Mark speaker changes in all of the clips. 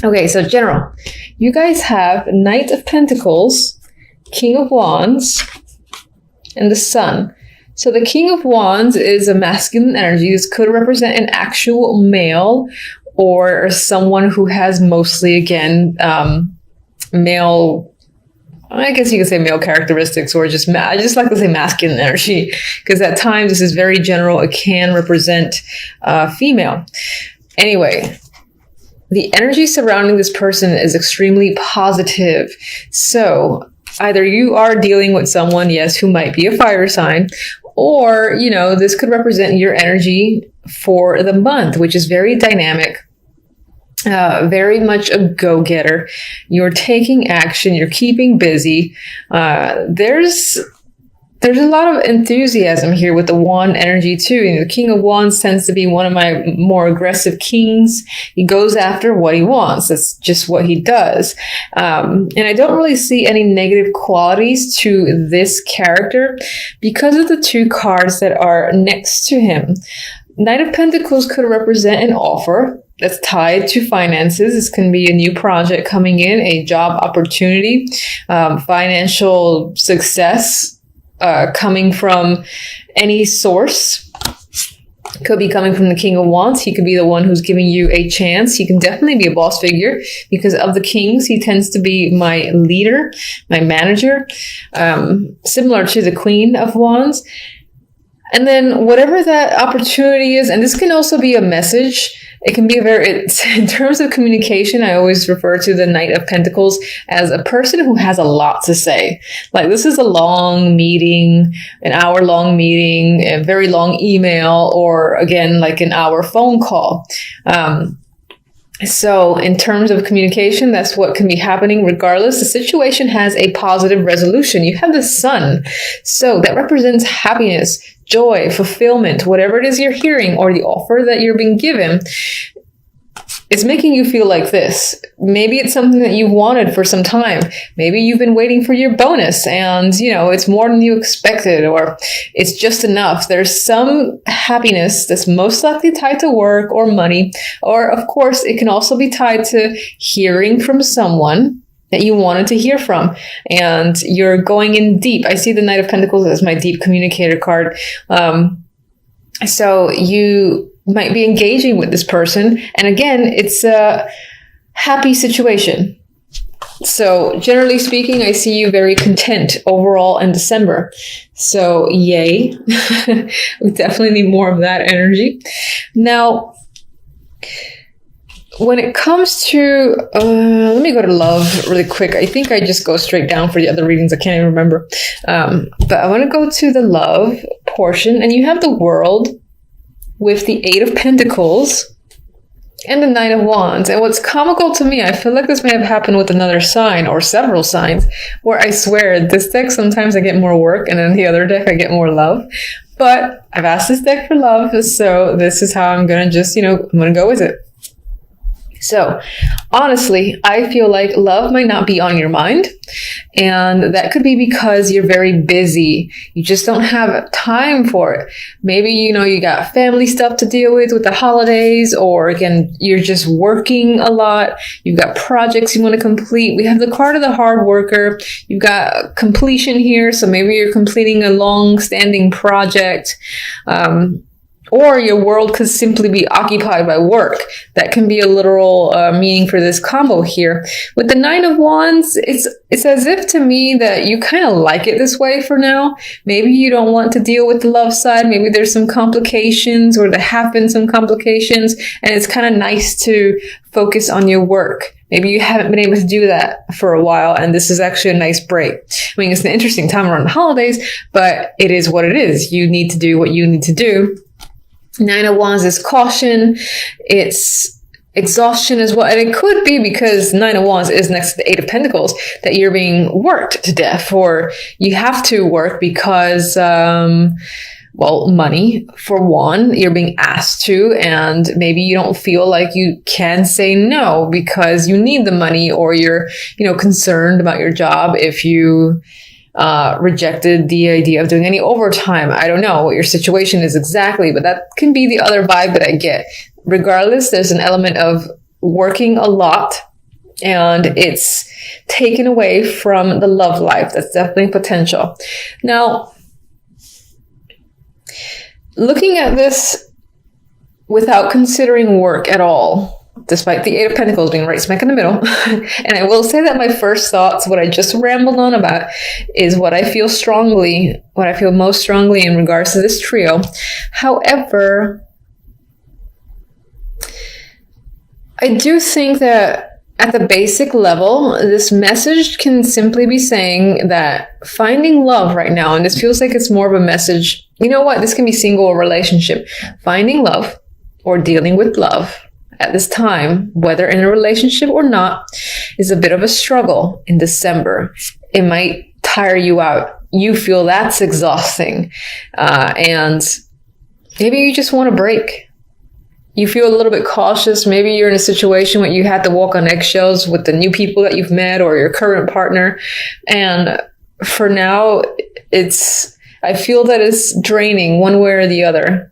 Speaker 1: Okay, so general. You guys have Knight of Pentacles, King of Wands, and the Sun. So the King of Wands is a masculine energy. This could represent an actual male or someone who has mostly, again, male, I guess you could say male characteristics, or just, I just like to say masculine energy, because at times this is very general. It can represent female. Anyway, the energy surrounding this person is extremely positive. So either you are dealing with someone, yes, who might be a fire sign, or, you know, this could represent your energy for the month, which is very dynamic, very much a go-getter. You're taking action. You're keeping busy. There's a lot of enthusiasm here with the Wand energy too. You know, the King of Wands tends to be one of my more aggressive kings. He goes after what he wants. That's just what he does. And I don't really see any negative qualities to this character because of the two cards that are next to him. Knight of Pentacles could represent an offer that's tied to finances. This can be a new project coming in, a job opportunity, financial success, coming from any source. Could be coming from the King of Wands. He could be the one who's giving you a chance. He can definitely be a boss figure because of the kings. He tends to be my leader, my manager, similar to the Queen of Wands. And then whatever that opportunity is, and this can also be a message. It can be in terms of communication, I always refer to the Knight of Pentacles as a person who has a lot to say. Like, this is a long meeting, an hour-long meeting, a very long email, or again, like an hour phone call. So in terms of communication, that's what can be happening regardless. The situation has a positive resolution. You have the Sun. So that represents happiness, joy, fulfillment, whatever it is you're hearing or the offer that you're being given. It's making you feel like this. Maybe it's something that you wanted for some time. Maybe you've been waiting for your bonus and, you know, it's more than you expected, or it's just enough. There's some happiness that's most likely tied to work or money, or of course, it can also be tied to hearing from someone that you wanted to hear from, and you're going in deep. I see the Knight of Pentacles as my deep communicator card. So you might be engaging with this person. And again, it's a happy situation. So generally speaking, I see you very content overall in December. So yay. We definitely need more of that energy. Now, when it comes to, let me go to love really quick. I think I just go straight down for the other readings. I can't even remember. But I want to go to the love portion. And you have the World with the Eight of Pentacles and the Knight of Wands. And what's comical to me, I feel like this may have happened with another sign or several signs, where I swear this deck, sometimes I get more work, and then the other deck I get more love. But I've asked this deck for love, so this is how I'm going to just, I'm going to go with it. So honestly, I feel like love might not be on your mind, and that could be because you're very busy. You just don't have time for it. Maybe, you got family stuff to deal with the holidays, or again, you're just working a lot. You've got projects you want to complete. We have the card of the hard worker. You've got completion here. So maybe you're completing a long-standing project. Or your world could simply be occupied by work. That can be a literal meaning for this combo here. With the Nine of Wands, it's as if to me that you kind of like it this way for now. Maybe you don't want to deal with the love side. Maybe there's some complications, or there have been some complications, and it's kind of nice to focus on your work. Maybe you haven't been able to do that for a while, and this is actually a nice break. I mean, it's an interesting time around the holidays, but it is what it is. You need to do what you need to do. Nine of Wands is caution. It's exhaustion as well. And it could be because Nine of Wands is next to the Eight of Pentacles that you're being worked to death, or you have to work because, money for one, you're being asked to, and maybe you don't feel like you can say no because you need the money, or you're, concerned about your job if you rejected the idea of doing any overtime. I don't know what your situation is exactly, but that can be the other vibe that I get. Regardless, there's an element of working a lot and it's taken away from the love life. That's definitely potential. Now, looking at this without considering work at all, despite the Eight of Pentacles being right smack in the middle, and I will say that my first thoughts, what I just rambled on about, is what I feel most strongly in regards to this trio. However, I do think that at the basic level, this message can simply be saying that finding love right now, and this feels like it's more of a message, you know what, this can be single or relationship. Finding love or dealing with love at this time, whether in a relationship or not, is a bit of a struggle in December. It might tire you out. You feel that's exhausting. And maybe you just want a break. You feel a little bit cautious. Maybe you're in a situation where you had to walk on eggshells with the new people that you've met or your current partner. And for now, I feel that it's draining one way or the other.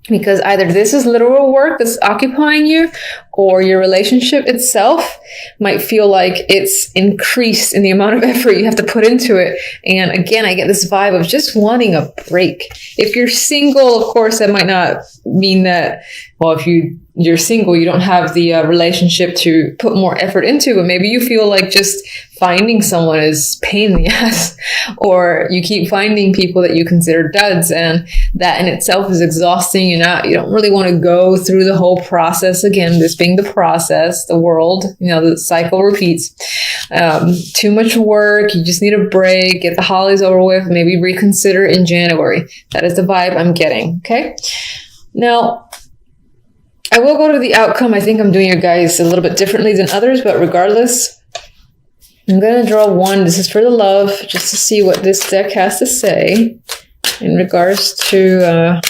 Speaker 1: Because either this is literal work that's occupying you, or your relationship itself might feel like it's increased in the amount of effort you have to put into it. And again, I get this vibe of just wanting a break. If you're single, of course, that might not mean that, well, if you're single, you don't have the relationship to put more effort into, but maybe you feel like just finding someone is pain in the ass, or you keep finding people that you consider duds, and that in itself is exhausting. You don't really want to go through the whole process again, this being the process, the world, the cycle repeats. Too much work, you just need a break, get the holidays over with, maybe reconsider in January. That is the vibe I'm getting, okay? Now, I will go to the outcome. I think I'm doing your guys a little bit differently than others, but regardless, I'm going to draw one. This is for the love, just to see what this deck has to say in regards to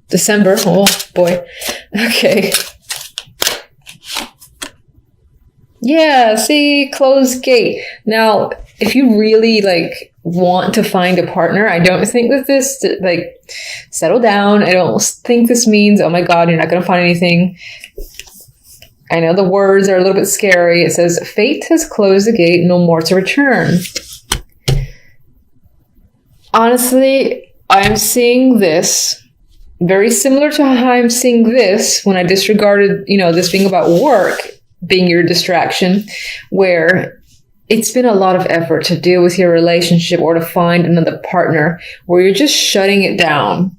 Speaker 1: December. Oh, boy. Okay. Yeah, see, closed gate. Now, if you really, want to find a partner, I don't think that this, settle down. I don't think this means, oh my God, you're not going to find anything. I know the words are a little bit scary. It says, fate has closed the gate, no more to return. Honestly, I'm seeing this very similar to how I'm seeing this when I disregarded, this being about work being your distraction, where it's been a lot of effort to deal with your relationship or to find another partner, where you're just shutting it down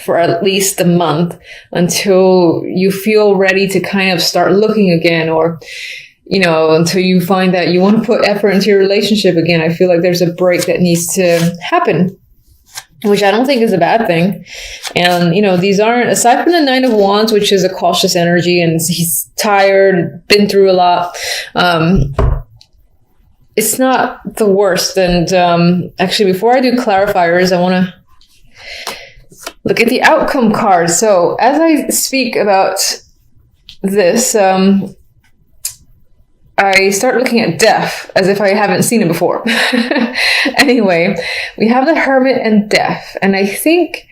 Speaker 1: for at least a month until you feel ready to kind of start looking again, or, until you find that you want to put effort into your relationship again. I feel like there's a break that needs to happen, which I don't think is a bad thing. And, these aren't, aside from the Nine of Wands, which is a cautious energy and he's tired, been through a lot, it's not the worst. And actually, before I do clarifiers, I want to look at the outcome card. So as I speak about this, I start looking at death as if I haven't seen it before. Anyway, we have the Hermit and death. And I think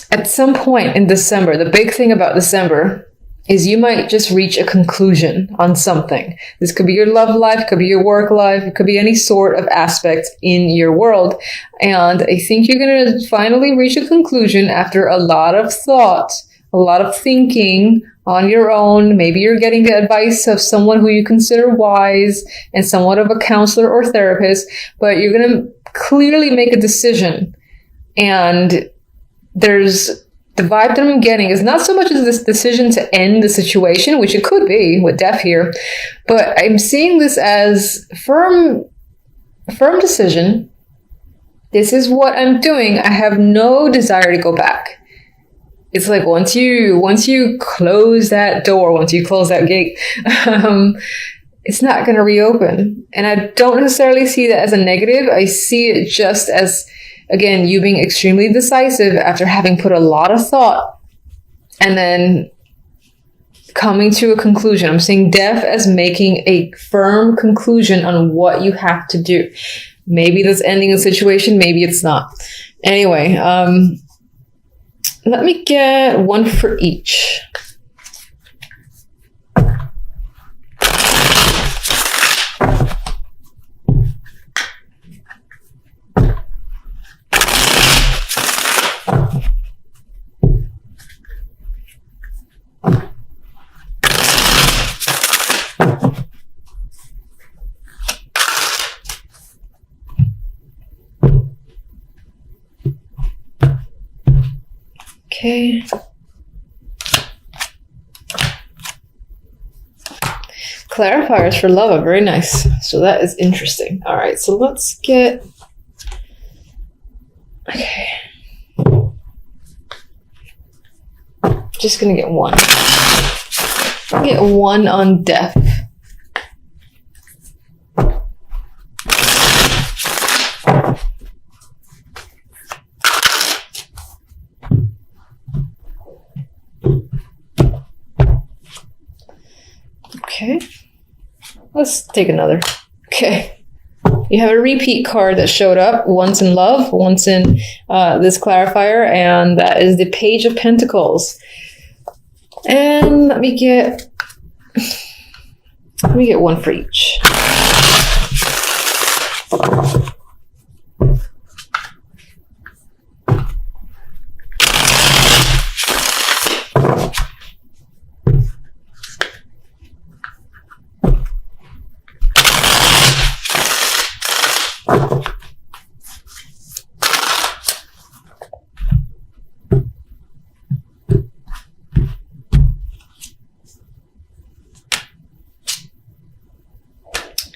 Speaker 1: at some point in December, the big thing about December is you might just reach a conclusion on something. This could be your love life, could be your work life, it could be any sort of aspect in your world. And I think you're going to finally reach a conclusion after a lot of thought, a lot of thinking on your own. Maybe you're getting the advice of someone who you consider wise and somewhat of a counselor or therapist, but you're going to clearly make a decision. And the vibe that I'm getting is not so much as this decision to end the situation, which it could be with death here, but I'm seeing this as firm decision. This is what I'm doing. I have no desire to go back. It's like once you close that door, once you close that gate, it's not going to reopen. And I don't necessarily see that as a negative. I see it just as, again, you being extremely decisive after having put a lot of thought and then coming to a conclusion. I'm seeing death as making a firm conclusion on what you have to do. Maybe that's ending a situation. Maybe it's not. Anyway, let me get one for each. Okay. Clarifiers for love are very nice. So that is interesting. All right, so let's get... Okay. Just gonna get one. Get one on death. Okay. Let's take another. Okay. You have a repeat card that showed up once in love, once in this clarifier, and that is the Page of Pentacles. And let me get one for each.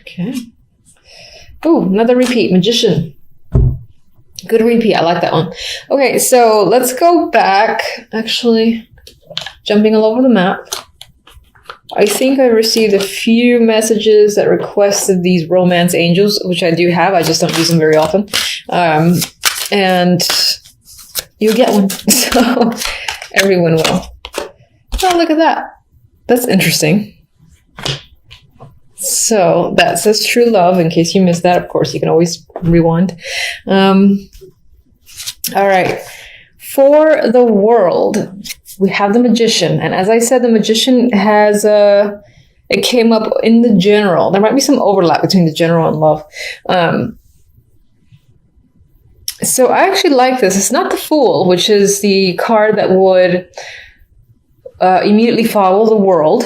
Speaker 1: Okay. Oh, another repeat. Magician. Good repeat. I like that one. Okay, so let's go back. Actually, jumping all over the map. I think I received a few messages that requested these romance angels, which I do have. I just don't use them very often. And you'll get one. So everyone will. Oh, look at that. That's interesting. So that says true love. In case you missed that, of course, you can always rewind. All right. For the world, we have the Magician. And as I said, the Magician has it came up in the general. There might be some overlap between the general and love. So I actually like this. It's not the Fool, which is the card that would immediately follow the world.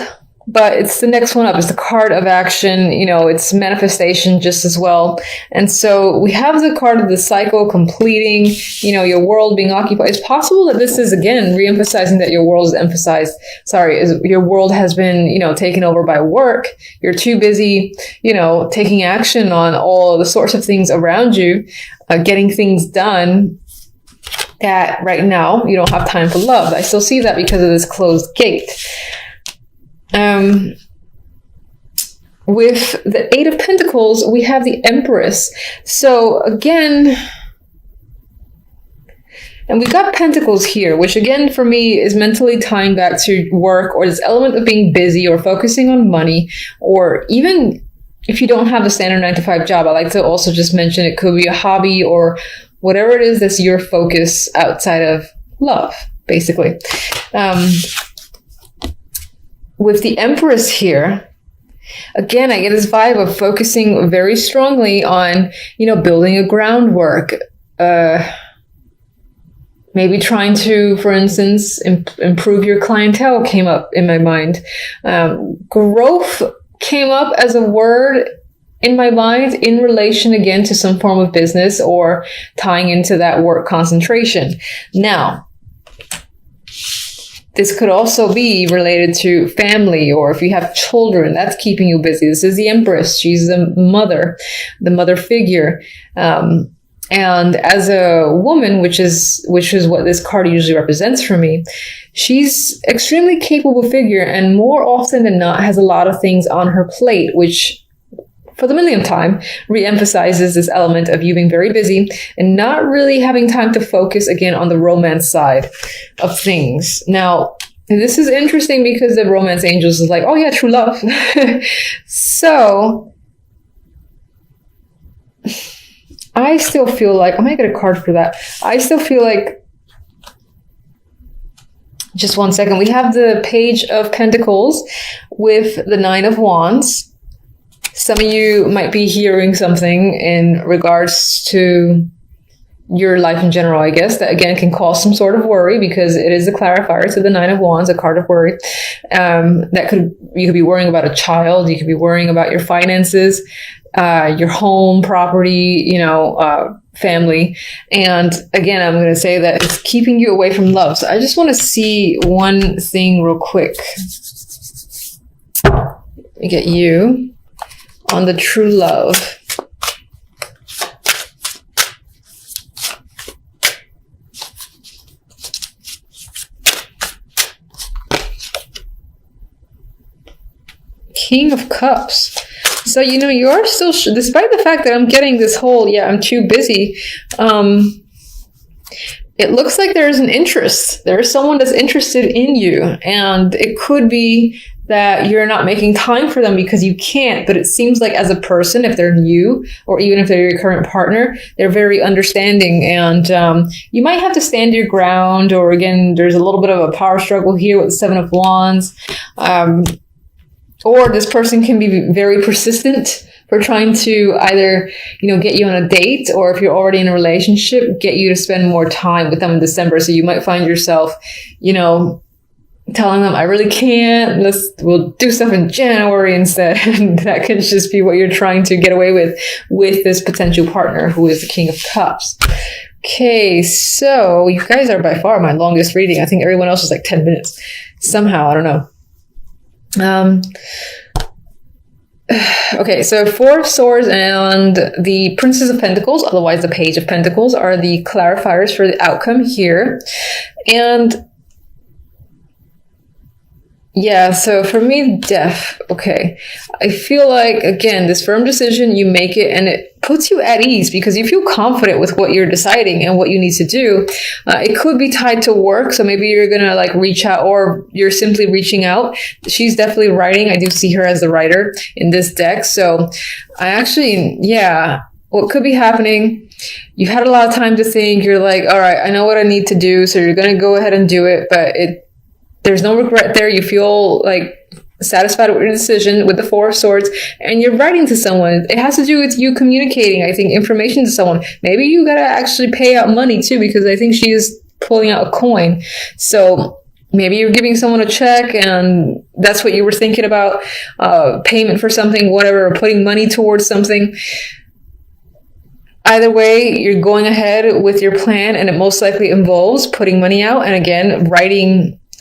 Speaker 1: But it's the next one up. It's the card of action. You know, it's manifestation just as well. And so we have the card of the cycle completing, you know, your world being occupied. It's possible that this is, again, re-emphasizing that your world is emphasized. Your world has been, you know, taken over by work. You're too busy, you know, taking action on all the sorts of things around you, getting things done, that right now you don't have time for love. I still see that because of this closed gate. With the Eight of Pentacles, we have the Empress. So again, and we got Pentacles here, which again for me is mentally tying back to work, or this element of being busy or focusing on money, or even if you don't have a standard 9-to-5 job, I like to also just mention it could be a hobby or whatever it is that's your focus outside of love, basically. With the Empress here, again, I get this vibe of focusing very strongly on, you know, building a groundwork. Maybe trying to, for instance, improve your clientele came up in my mind. Growth came up as a word in my mind in relation, again, to some form of business or tying into that work concentration. Now, this could also be related to family, or if you have children, that's keeping you busy. This is the Empress. She's the mother figure. And as a woman, which is what this card usually represents for me, she's extremely capable figure, and more often than not has a lot of things on her plate, which for the millionth time re-emphasizes this element of you being very busy and not really having time to focus again on the romance side of things. Now, this is interesting because the romance angels is like, oh yeah, true love. So I still feel like, I might get a card for that. I still feel like, just one second, we have the Page of Pentacles with the Nine of Wands. Some of you might be hearing something in regards to, your life in general, I guess, that again can cause some sort of worry because it is a clarifier to the Nine of Wands, a card of worry. You could be worrying about a child, you could be worrying about your finances, your home, property, family. And again, I'm going to say that it's keeping you away from love. So I just want to see one thing real quick. Let me get you on the true love. King of Cups. So, you are still, despite the fact that I'm getting this whole, I'm too busy, it looks like there is an interest. There is someone that's interested in you. And it could be that you're not making time for them because you can't. But it seems like as a person, if they're new, or even if they're your current partner, they're very understanding. And you might have to stand your ground. Or again, there's a little bit of a power struggle here with the Seven of Wands. Or this person can be very persistent for trying to either, get you on a date, or if you're already in a relationship, get you to spend more time with them in December. So you might find yourself, telling them, I really can't, we'll do stuff in January instead. And that can just be what you're trying to get away with this potential partner who is the King of Cups. Okay, so you guys are by far my longest reading. I think everyone else is like 10 minutes. Somehow, I don't know. Okay, so Four of Swords and the Princess of Pentacles, otherwise the Page of Pentacles, are the clarifiers for the outcome here. And so for me, death. Okay. I feel like, again, this firm decision, you make it and it puts you at ease because you feel confident with what you're deciding and what you need to do. It could be tied to work. So maybe you're going to reach out, or you're simply reaching out. She's definitely writing. I do see her as the writer in this deck. So I actually, what could be happening? You had a lot of time to think. You're like, all right, I know what I need to do. So you're going to go ahead and do it, but there's no regret there. You feel satisfied with your decision with the Four of Swords, and you're writing to someone. It has to do with you communicating, I think, information to someone. Maybe you got to actually pay out money too, because I think she is pulling out a coin. So maybe you're giving someone a check and that's what you were thinking about, payment for something, whatever, or putting money towards something. Either way, you're going ahead with your plan, and it most likely involves putting money out and again,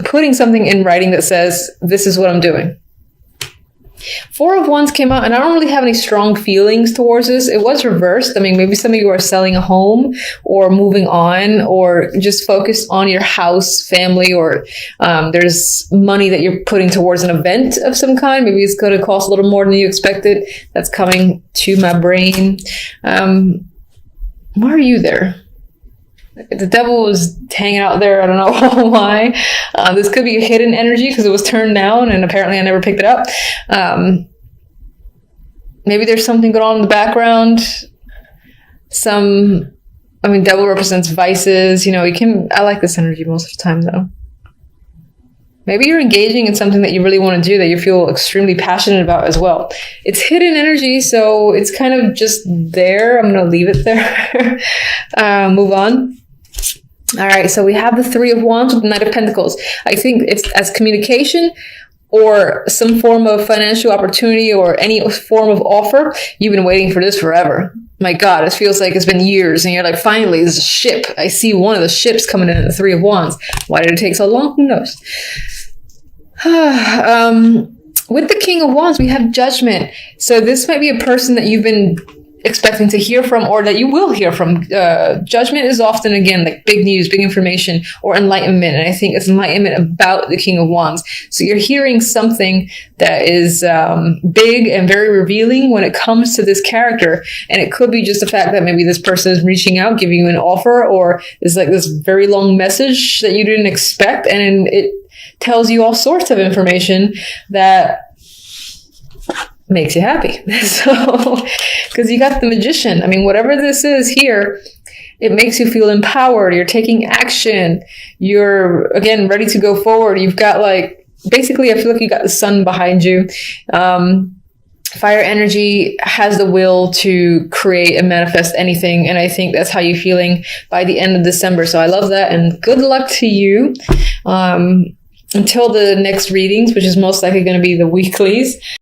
Speaker 1: putting something in writing that says, this is what I'm doing. Four of Wands came out, and I don't really have any strong feelings towards this. It was reversed. I mean, maybe some of you are selling a home or moving on, or just focused on your house, family, or there's money that you're putting towards an event of some kind. Maybe it's going to cost a little more than you expected. That's coming to my brain. Why are you there? The devil was hanging out there. I don't know why. This could be a hidden energy because it was turned down and apparently I never picked it up. Maybe there's something going on in the background. Devil represents vices. I like this energy most of the time though. Maybe you're engaging in something that you really want to do, that you feel extremely passionate about as well. It's hidden energy, so it's kind of just there. I'm going to leave it there. Move on. All right, so we have the Three of Wands with the Knight of Pentacles. I think it's as communication or some form of financial opportunity or any form of offer. You've been waiting for this forever. My God, it feels like it's been years, and you're like, finally, there's a ship. I see one of the ships coming in at the Three of Wands. Why did it take so long? Who knows? With the King of Wands, we have Judgment. So this might be a person that you've been expecting to hear from, or that you will hear from. Judgment is often, again, like big news, big information, or enlightenment. And I think it's enlightenment about the King of Wands. So you're hearing something that is big and very revealing when it comes to this character. And it could be just the fact that maybe this person is reaching out, giving you an offer, or is like this very long message that you didn't expect. And it tells you all sorts of information that makes you happy. So, because you got the Magician. I mean, whatever this is here, it makes you feel empowered. You're taking action. You're, again, ready to go forward. You've got basically, I feel like you got the sun behind you. Fire energy has the will to create and manifest anything. And I think that's how you're feeling by the end of December. So I love that. And good luck to you. Until the next readings, which is most likely going to be the weeklies.